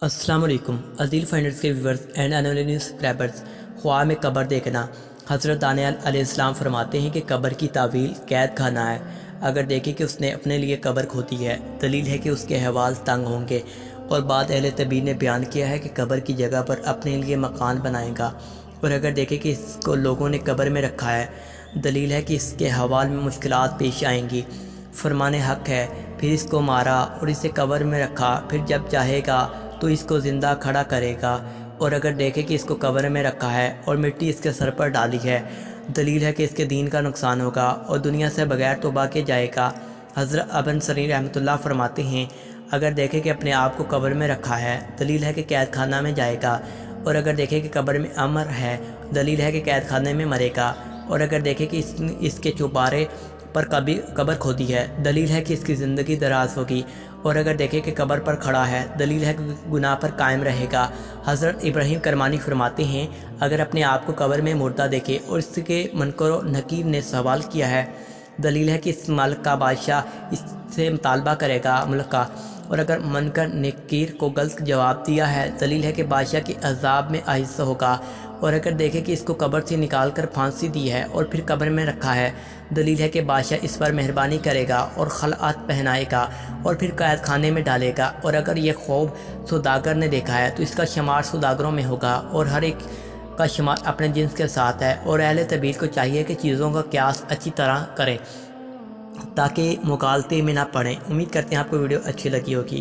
السلام علیکم عدیل فائنڈرز کے ویورز اینڈ انالینس سبسکرائبرز۔ خواب میں قبر دیکھنا۔ حضرت دانیال علیہ السلام فرماتے ہیں کہ قبر کی تعویل قید خانہ ہے۔ اگر دیکھیں کہ اس نے اپنے لیے قبر کھودی ہے، دلیل ہے کہ اس کے احوال تنگ ہوں گے، اور بعد اہل طبیب نے بیان کیا ہے کہ قبر کی جگہ پر اپنے لیے مکان بنائے گا۔ اور اگر دیکھیں کہ اس کو لوگوں نے قبر میں رکھا ہے، دلیل ہے کہ اس کے احوال میں مشکلات پیش آئیں گی۔ فرمان حق ہے، پھر اس کو مارا اور اسے قبر میں رکھا، پھر جب چاہے گا تو اس کو زندہ کھڑا کرے گا۔ اور اگر دیکھے کہ اس کو قبر میں رکھا ہے اور مٹی اس کے سر پر ڈالی ہے، دلیل ہے کہ اس کے دین کا نقصان ہوگا اور دنیا سے بغیر توبہ کے جائے گا۔ حضرت ابن سیرین رحمۃ اللہ فرماتے ہیں، اگر دیکھے کہ اپنے آپ کو قبر میں رکھا ہے، دلیل ہے کہ قید خانہ میں جائے گا۔ اور اگر دیکھے کہ قبر میں امر ہے، دلیل ہے کہ قید خانے میں مرے گا۔ اور اگر دیکھے کہ اس کے چوبارے پر قبر کھودی ہے، دلیل ہے کہ اس کی زندگی دراز ہوگی۔ اور اگر دیکھے کہ قبر پر کھڑا ہے، دلیل ہے کہ گناہ پر قائم رہے گا۔ حضرت ابراہیم کرمانی فرماتے ہیں، اگر اپنے آپ کو قبر میں مردہ دیکھے اور اس کے منکر و نکیر نے سوال کیا ہے، دلیل ہے کہ اس ملک کا بادشاہ اس سے مطالبہ کرے گا ملک کا۔ اور اگر منکر نکیر کو غلط جواب دیا ہے، دلیل ہے کہ بادشاہ کے عذاب میں آہستہ ہوگا۔ اور اگر دیکھے کہ اس کو قبر سے نکال کر پھانسی دی ہے اور پھر قبر میں رکھا ہے، دلیل ہے کہ بادشاہ اس پر مہربانی کرے گا اور خلعت پہنائے گا اور پھر قید خانے میں ڈالے گا۔ اور اگر یہ خواب سوداگر نے دیکھا ہے تو اس کا شمار سوداگروں میں ہوگا، اور ہر ایک کا شمار اپنے جنس کے ساتھ ہے۔ اور اہل طبیب کو چاہیے کہ چیزوں کا قیاس اچھی طرح کریں تاکہ مغالطے میں نہ پڑیں۔ امید کرتے ہیں آپ کو ویڈیو اچھی لگی ہوگی۔